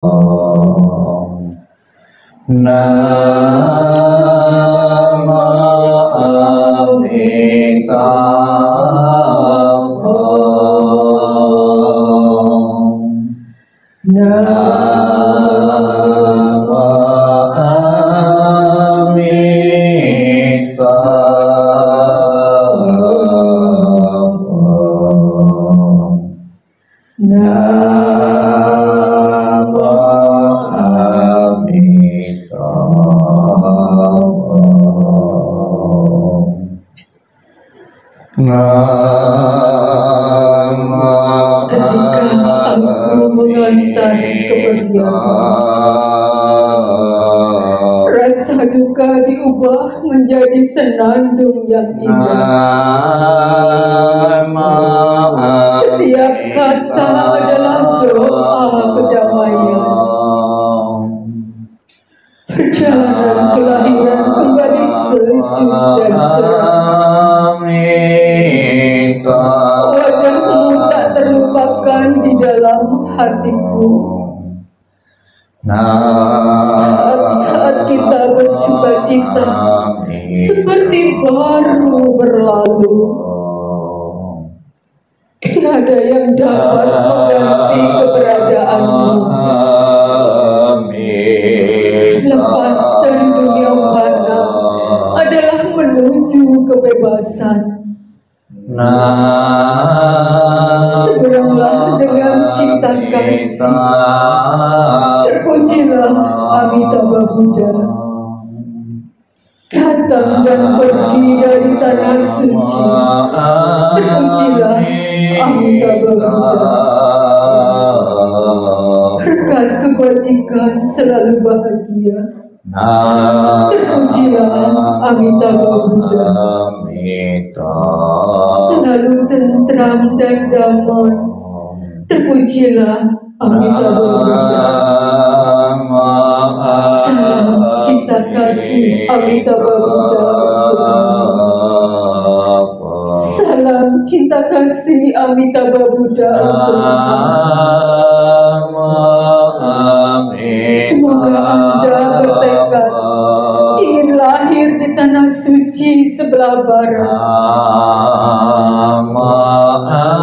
Nama Amitabha. Nama Amitabha. Ketika aku mengantar kepergian, rasa duka diubah menjadi senandung yang indah. Setiap kata adalah doa kedamaian. Perjalanan kelahiran kembali sejuk dan cerah. Wajahmu tak terlupakan di dalam hatiku. Saat-saat kita bersuka cita seperti baru berlalu. Tiada yang dapat mengganti keberadaanmu. Lepas dari dunia fana adalah menuju kebebasan. Seberanglah dengan cinta kasih. Terpujilah Amitabha Buddha. Datang dan pergi dari tanah suci. Terpujilah Amitabha Buddha. Berkat kebajikan selalu bahagia. Terpujilah Amitabha Buddha. Selalu tentram dan damai. Terpujilah Amitabha Buddha. Salam cinta kasih Amitabha Buddha. Salam cinta kasih Amitabha Buddha. Semoga Anda bertekad ingin lahir di tanah suci sebelah barat.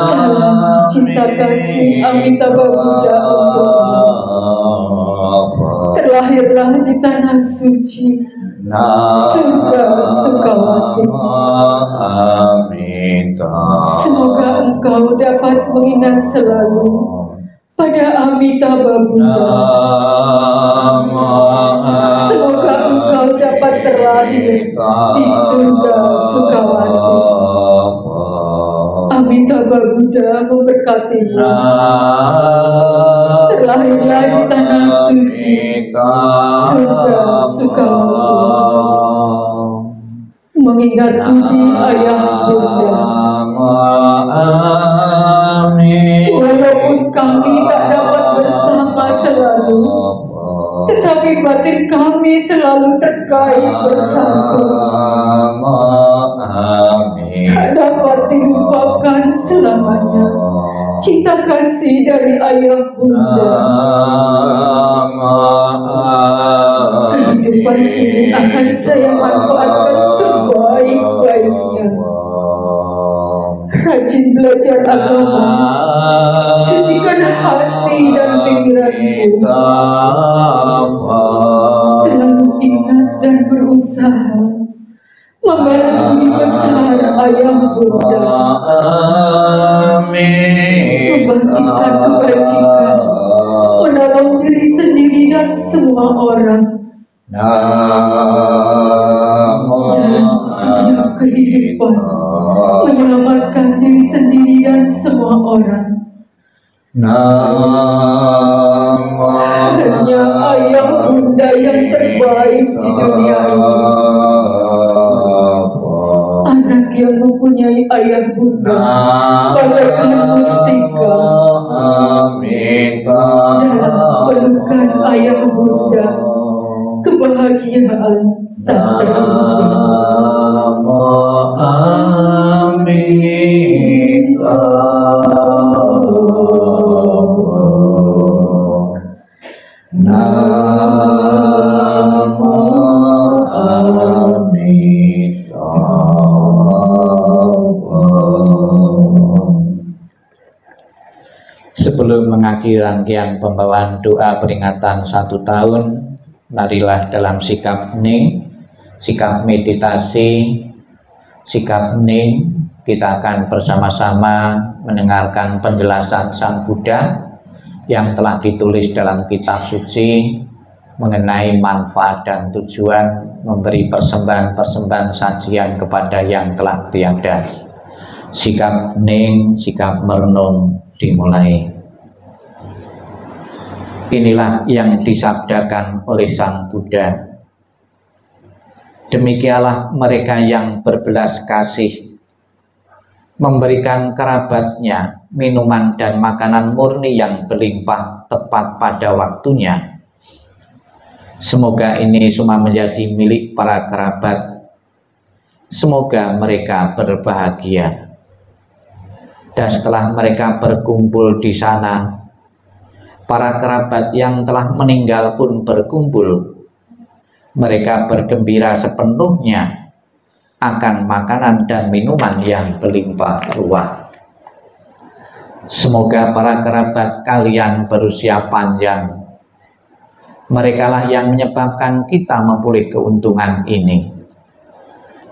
Salam cinta kasih Amitabha Buddha. Terlahirlah di tanah suci surga Sukawati. Semoga engkau dapat mengingat selalu pada Amitabha Buddha. Semoga engkau dapat terlahir di surga Sukawati. Amitabha Buddha memberkatimu. Terlahirlah di tanah suci surga Sukawati. Mengingat budi ayah Bunda. Walaupun kami tak dapat bersama selalu, tetapi batin kami selalu terkait bersatu. Tak dapat dilupakan selamanya cinta kasih dari ayah Bunda. Kehidupan ini akan saya manfaatkan sebaik-baiknya. Rajin belajar agama, sucikan hati dan pikiranmu. Selalu ingat dan berusaha membalas budi besar ayah Bunda. Membangkitkan kebajikan, menolong diri sendiri dan semua orang. Dalam setiap kehidupan, menyelamatkan diri sendiri dan semua orang. Hanya ayah Bunda yang terbaik di dunia ini. Anak yang mempunyai ayah Bunda bagaikan mustika. Dalam pelukan ayah Bunda, kebahagiaan tak terakhir. Namo Amitabha. Sebelum mengakhiri rangkaian pembawaan doa peringatan 1 tahun, marilah dalam sikap hening, sikap meditasi, sikap hening, kita akan bersama-sama mendengarkan penjelasan Sang Buddha yang telah ditulis dalam kitab suci mengenai manfaat dan tujuan memberi persembahan-persembahan sajian kepada yang telah tiada. Sikap hening, sikap merenung dimulai. Inilah yang disabdakan oleh Sang Buddha. Demikianlah mereka yang berbelas kasih memberikan kerabatnya minuman dan makanan murni yang berlimpah tepat pada waktunya. Semoga ini semua menjadi milik para kerabat. Semoga mereka berbahagia. Dan setelah mereka berkumpul di sana, para kerabat yang telah meninggal pun berkumpul. Mereka bergembira sepenuhnya akan makanan dan minuman yang berlimpah ruah. Semoga para kerabat kalian berusia panjang. Merekalah yang menyebabkan kita memperoleh keuntungan ini.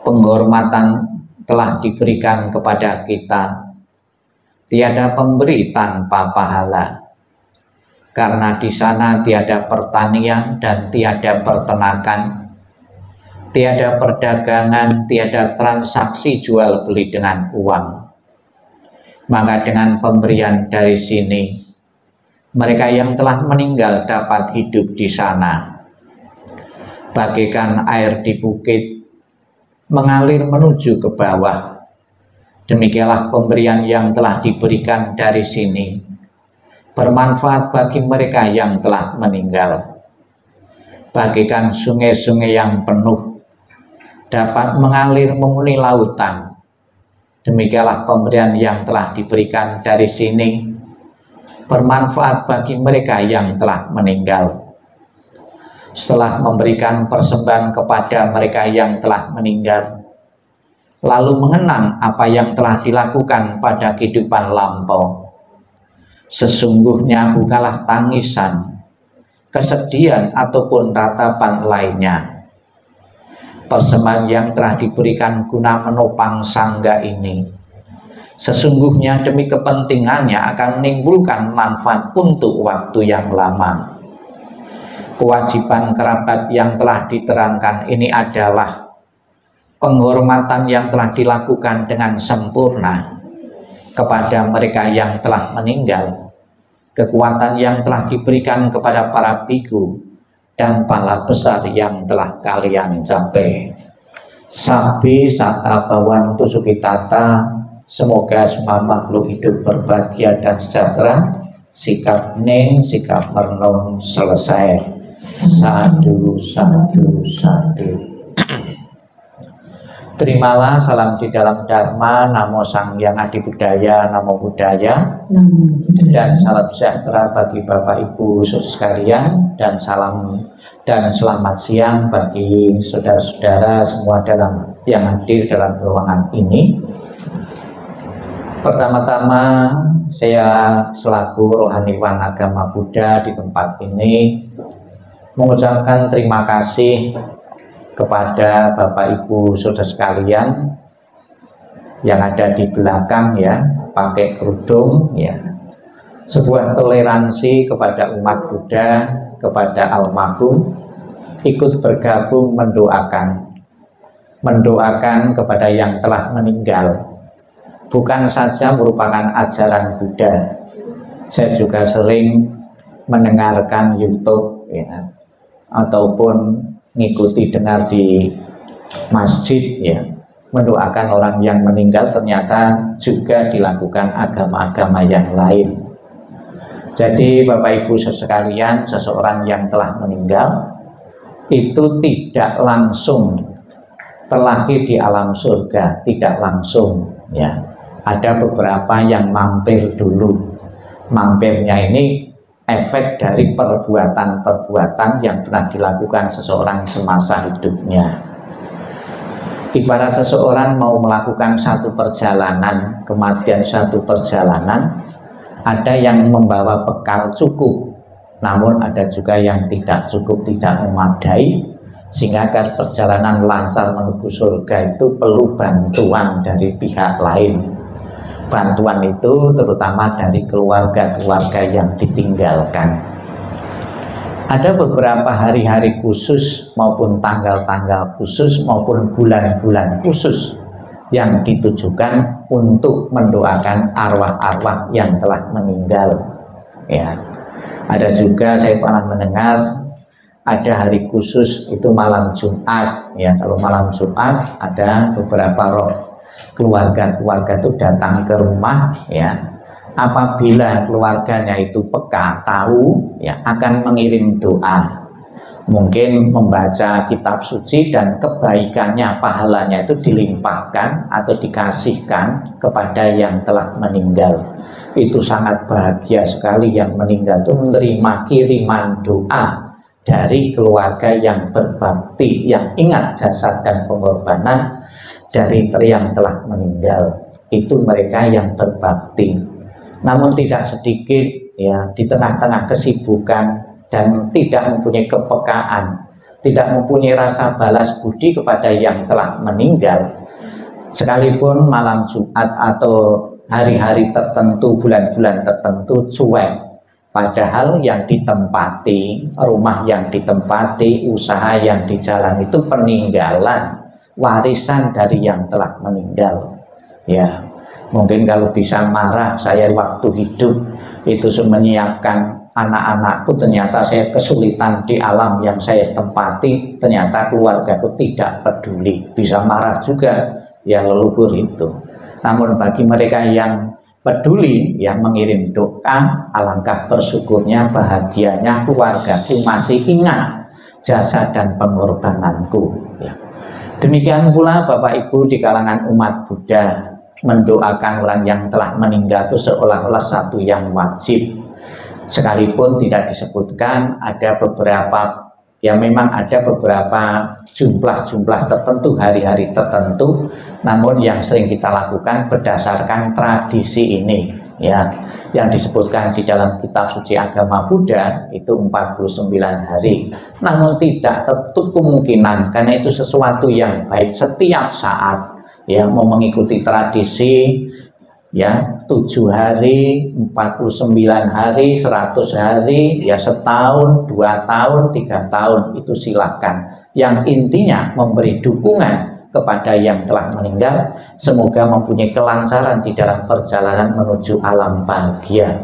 Penghormatan telah diberikan kepada kita. Tiada pemberi tanpa pahala. Karena di sana tiada pertanian dan tiada peternakan, tiada perdagangan, tiada transaksi jual beli dengan uang. Maka dengan pemberian dari sini, mereka yang telah meninggal dapat hidup di sana. Bagaikan air di bukit mengalir menuju ke bawah. Demikianlah pemberian yang telah diberikan dari sini bermanfaat bagi mereka yang telah meninggal. Bagaikan sungai-sungai yang penuh dapat mengalir memenuhi lautan. Demikianlah pemberian yang telah diberikan dari sini bermanfaat bagi mereka yang telah meninggal. Setelah memberikan persembahan kepada mereka yang telah meninggal, lalu mengenang apa yang telah dilakukan pada kehidupan lampau, sesungguhnya bukanlah tangisan, kesedihan ataupun ratapan lainnya. Persembahan yang telah diberikan guna menopang sangga ini, sesungguhnya demi kepentingannya akan menimbulkan manfaat untuk waktu yang lama. Kewajiban kerabat yang telah diterangkan ini adalah penghormatan yang telah dilakukan dengan sempurna kepada mereka yang telah meninggal, kekuatan yang telah diberikan kepada para biku, dan pahala besar yang telah kalian capai. Sabbi sata bhavantu sukhitata, semoga semua makhluk hidup berbahagia dan sejahtera. Sikap hening, sikap merenung selesai. Sadu, sadu, sadu. Terimalah salam di dalam Dharma, Namo Sang Hyang Adi Budaya, Namo Buddhaya, dan salam sejahtera bagi Bapak Ibu saudara sekalian, dan salam dan selamat siang bagi saudara-saudara semua yang hadir dalam ruangan ini. Pertama-tama saya selaku rohaniwan agama Buddha di tempat ini mengucapkan terima kasih kepada Bapak Ibu saudara sekalian yang ada di belakang ya, pakai kerudung ya. Sebuah toleransi kepada umat Buddha, kepada almarhum, ikut bergabung mendoakan kepada yang telah meninggal. Bukan saja merupakan ajaran Buddha. Saya juga sering mendengarkan YouTube ya, ataupun ngikuti dengar di masjid ya, mendoakan orang yang meninggal ternyata juga dilakukan agama-agama yang lain. Jadi Bapak Ibu sekalian, seseorang yang telah meninggal itu tidak langsung terlahir di alam surga, tidak langsung ya. Ada beberapa yang mampir dulu. Mampirnya ini efek dari perbuatan-perbuatan yang pernah dilakukan seseorang semasa hidupnya. Ibarat seseorang mau melakukan satu perjalanan, kemudian satu perjalanan, ada yang membawa bekal cukup, namun ada juga yang tidak cukup, tidak memadai, sehingga agar perjalanan lancar menuju surga itu perlu bantuan dari pihak lain. Bantuan itu terutama dari keluarga-keluarga yang ditinggalkan. Ada beberapa hari-hari khusus maupun tanggal-tanggal khusus maupun bulan-bulan khusus yang ditujukan untuk mendoakan arwah-arwah yang telah meninggal. Ya, ada juga saya pernah mendengar ada hari khusus itu malam Jumat. Ya, kalau malam Jumat ada beberapa roh keluarga-keluarga itu datang ke rumah, ya. Apabila keluarganya itu peka, tahu, ya, akan mengirim doa, mungkin membaca kitab suci, dan kebaikannya, pahalanya itu dilimpahkan atau dikasihkan kepada yang telah meninggal. Itu sangat bahagia sekali, yang meninggal itu menerima kiriman doa dari keluarga yang berbakti, yang ingat jasa dan pengorbanan dari yang telah meninggal. Itu mereka yang berbakti. Namun tidak sedikit, ya, di tengah-tengah kesibukan dan tidak mempunyai kepekaan, tidak mempunyai rasa balas budi kepada yang telah meninggal, sekalipun malam Jumat atau hari-hari tertentu, bulan-bulan tertentu cuek, padahal yang ditempati, rumah yang ditempati, usaha yang dijalani itu peninggalan, warisan dari yang telah meninggal. Ya, mungkin kalau bisa marah, saya waktu hidup itu menyiapkan anak-anakku, ternyata saya kesulitan di alam yang saya tempati, ternyata keluargaku tidak peduli. Bisa marah juga yang leluhur itu. Namun bagi mereka yang peduli, yang mengirim doa, alangkah bersyukurnya, bahagianya keluargaku masih ingat jasa dan pengorbananku. Ya. Demikian pula Bapak Ibu di kalangan umat Buddha, mendoakan orang yang telah meninggal itu seolah-olah satu yang wajib. Sekalipun tidak disebutkan, ada beberapa, ya memang ada beberapa jumlah-jumlah tertentu, hari-hari tertentu, namun yang sering kita lakukan berdasarkan tradisi ini, ya, yang disebutkan di dalam kitab suci agama Buddha itu 49 hari. Namun tidak tertutup kemungkinan, karena itu sesuatu yang baik setiap saat, ya, mau mengikuti tradisi, ya, 7 hari, 49 hari, 100 hari, ya, setahun, 2 tahun, 3 tahun, itu silakan. Yang intinya memberi dukungan kepada yang telah meninggal, semoga mempunyai kelancaran di dalam perjalanan menuju alam bahagia.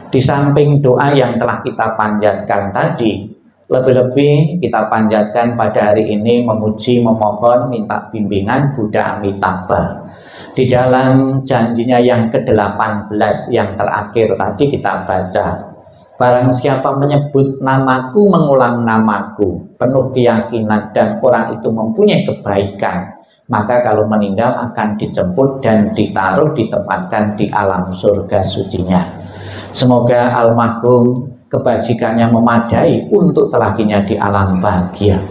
Di samping doa yang telah kita panjatkan tadi, lebih-lebih kita panjatkan pada hari ini memuji, memohon, minta bimbingan Buddha Amitabha. Di dalam janjinya yang ke-18 yang terakhir tadi kita baca, barang siapa menyebut namaku, mengulang namaku, penuh keyakinan dan orang itu mempunyai kebaikan, maka kalau meninggal akan dijemput dan ditaruh, ditempatkan di alam surga sucinya. Semoga almarhum kebajikannya memadai untuk telakinya di alam bahagia.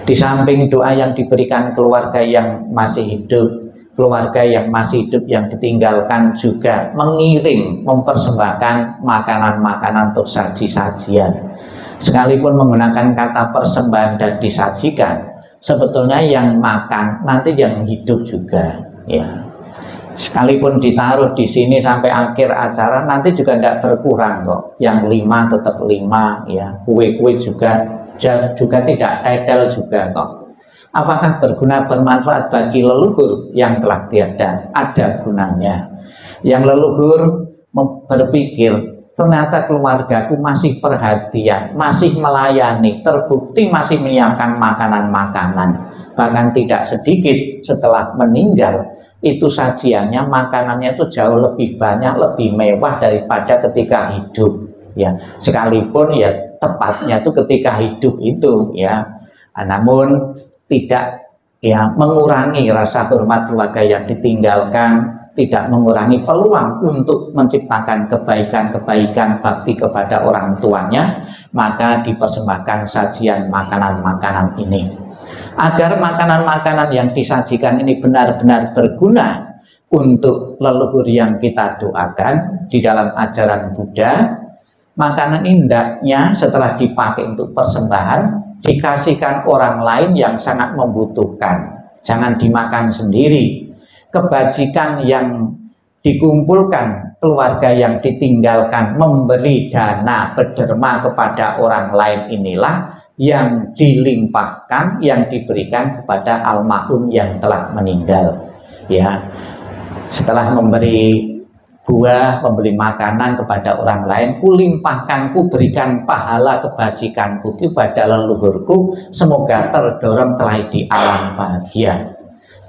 Di samping doa yang diberikan keluarga yang masih hidup, keluarga yang masih hidup yang ditinggalkan juga mengirim, mempersembahkan makanan-makanan untuk saji-sajian. Sekalipun menggunakan kata persembahan dan disajikan, sebetulnya yang makan nanti yang hidup juga, ya. Sekalipun ditaruh di sini sampai akhir acara nanti juga tidak berkurang kok. Yang 5 tetap 5, ya. Kue-kue juga tidak tetel juga kok. Apakah berguna, bermanfaat bagi leluhur yang telah tiada? Ada gunanya. Yang leluhur berpikir, ternyata keluargaku masih perhatian, masih melayani, terbukti masih menyiapkan makanan-makanan. Bahkan tidak sedikit setelah meninggal, itu sajiannya, makanannya itu jauh lebih banyak, lebih mewah daripada ketika hidup. Ya, sekalipun ya tepatnya itu ketika hidup itu, ya. Namun tidak, ya, mengurangi rasa hormat keluarga yang ditinggalkan, tidak mengurangi peluang untuk menciptakan kebaikan-kebaikan bakti kepada orang tuanya, maka dipersembahkan sajian makanan-makanan ini. Agar makanan-makanan yang disajikan ini benar-benar berguna untuk leluhur yang kita doakan di dalam ajaran Buddha, makanan indahnya setelah dipakai untuk persembahan, dikasihkan orang lain yang sangat membutuhkan. Jangan dimakan sendiri. Kebajikan yang dikumpulkan, keluarga yang ditinggalkan, memberi dana berderma kepada orang lain inilah yang dilimpahkan, yang diberikan kepada almarhum yang telah meninggal. Ya, setelah memberi buah, memberi makanan kepada orang lain, kulimpahkan, kuberikan pahala kebajikanku kepada leluhurku, semoga terdorong telah di alam bahagia.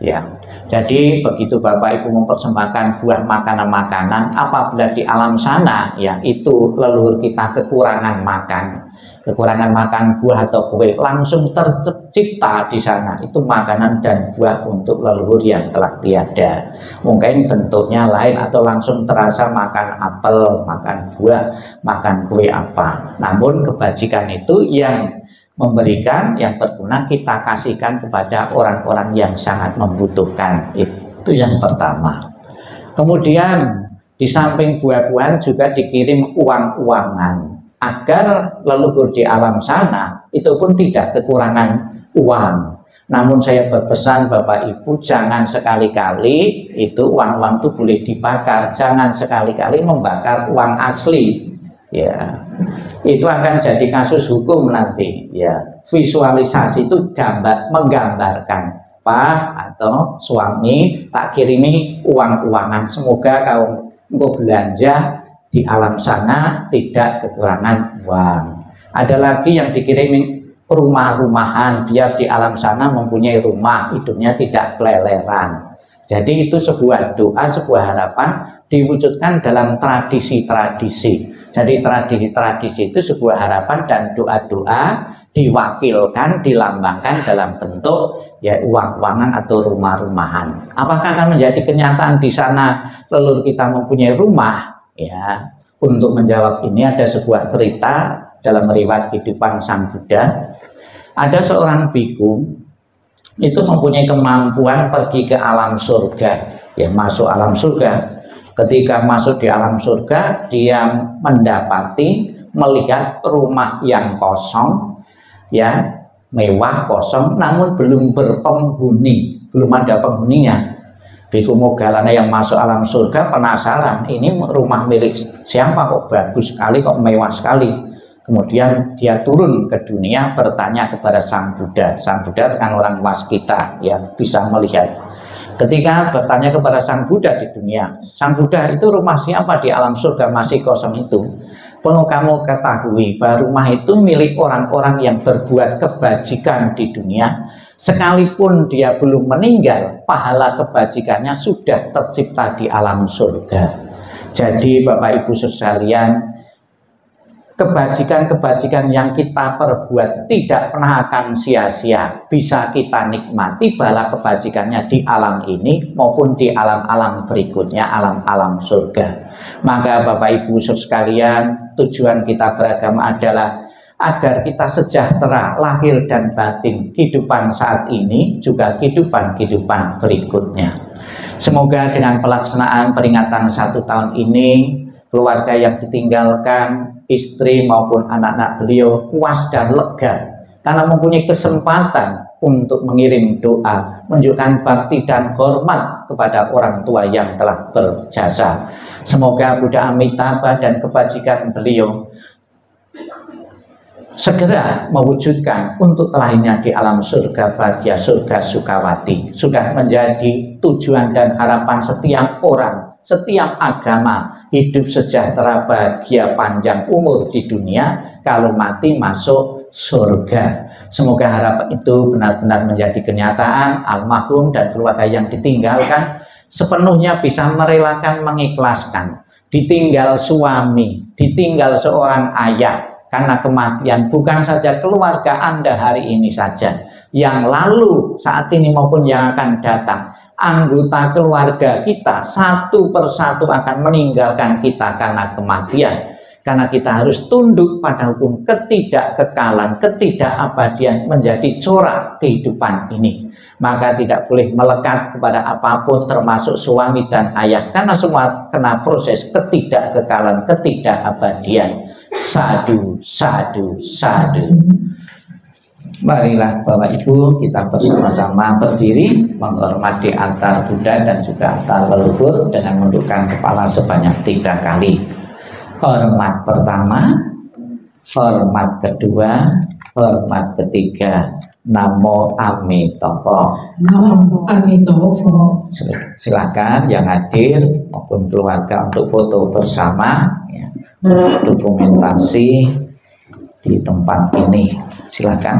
Ya, jadi begitu Bapak Ibu mempersembahkan buah makanan-makanan, apabila di alam sana, ya itu leluhur kita kekurangan makan buah atau kue, langsung tercipta di sana itu makanan dan buah untuk leluhur yang telah tiada. Mungkin bentuknya lain atau langsung terasa makan apel, makan buah, makan kue apa. Namun kebajikan itu yang memberikan, yang berguna, kita kasihkan kepada orang-orang yang sangat membutuhkan. Itu yang pertama. Kemudian di samping buah-buahan juga dikirim uang-uangan, agar leluhur di alam sana itu pun tidak kekurangan uang. Namun saya berpesan Bapak Ibu, jangan sekali-kali itu uang-uang itu boleh dibakar, jangan sekali-kali membakar uang asli. Ya, itu akan jadi kasus hukum nanti. Ya, visualisasi itu menggambarkan, Pak atau suami tak kirimi uang-uangan, semoga kau belanja di alam sana tidak kekurangan uang. Ada lagi yang dikirimi rumah-rumahan, biar di alam sana mempunyai rumah, hidupnya tidak keleleran. Jadi itu sebuah doa, sebuah harapan diwujudkan dalam tradisi-tradisi. Jadi tradisi-tradisi itu sebuah harapan dan doa-doa diwakilkan, dilambangkan dalam bentuk ya uang-uangan atau rumah-rumahan. Apakah akan menjadi kenyataan di sana leluhur kita mempunyai rumah? Ya, untuk menjawab ini ada sebuah cerita dalam riwayat kehidupan Sang Buddha. Ada seorang biku itu mempunyai kemampuan pergi ke alam surga, ya masuk alam surga. Ketika masuk di alam surga, dia melihat rumah yang kosong, ya mewah kosong, namun belum berpenghuni, belum ada penghuninya. Biku Moggallana yang masuk alam surga penasaran, ini rumah milik siapa kok bagus sekali, kok mewah sekali. Kemudian dia turun ke dunia bertanya kepada Sang Buddha. Sang Buddha kan orang waskita yang bisa melihat. Ketika bertanya kepada Sang Buddha di dunia, Sang Buddha, itu rumah siapa di alam surga masih kosong itu? Perlu kamu ketahui bahwa rumah itu milik orang-orang yang berbuat kebajikan di dunia. Sekalipun dia belum meninggal, pahala kebajikannya sudah tercipta di alam surga. Jadi Bapak Ibu sekalian, kebajikan-kebajikan yang kita perbuat tidak pernah akan sia-sia. Bisa kita nikmati pahala kebajikannya di alam ini maupun di alam-alam berikutnya, alam-alam surga. Maka Bapak Ibu sekalian, tujuan kita beragama adalah agar kita sejahtera lahir dan batin, kehidupan saat ini juga kehidupan berikutnya. Semoga dengan pelaksanaan peringatan 1 tahun ini, keluarga yang ditinggalkan, istri maupun anak-anak beliau puas dan lega karena mempunyai kesempatan untuk mengirim doa, menunjukkan bakti dan hormat kepada orang tua yang telah berjasa. Semoga Buddha Amitabha dan kebajikan beliau segera mewujudkan untuk lahirnya di alam surga bahagia, surga Sukawati. Sudah menjadi tujuan dan harapan setiap orang, setiap agama, hidup sejahtera, bahagia, panjang umur di dunia, kalau mati masuk surga. Semoga harapan itu benar-benar menjadi kenyataan. Almarhum dan keluarga yang ditinggalkan sepenuhnya bisa merelakan, mengikhlaskan. Ditinggal suami, ditinggal seorang ayah karena kematian, bukan saja keluarga Anda hari ini saja, yang lalu, saat ini maupun yang akan datang, anggota keluarga kita satu persatu akan meninggalkan kita karena kematian. Karena kita harus tunduk pada hukum ketidakkekalan, ketidakabadian menjadi corak kehidupan ini. Maka tidak boleh melekat kepada apapun termasuk suami dan ayah. Karena semua kena proses ketidakkekalan, ketidakabadian. Sadu, sadu, sadu. Marilah Bapak Ibu kita bersama-sama berdiri menghormati altar Buddha dan juga altar leluhur dengan menundukkan kepala sebanyak 3 kali. Hormat pertama, hormat kedua, hormat ketiga. Namo Amitopo. Namo Amitopo. Silakan yang hadir maupun keluarga untuk foto bersama, ya, dokumentasi di tempat ini. Silakan.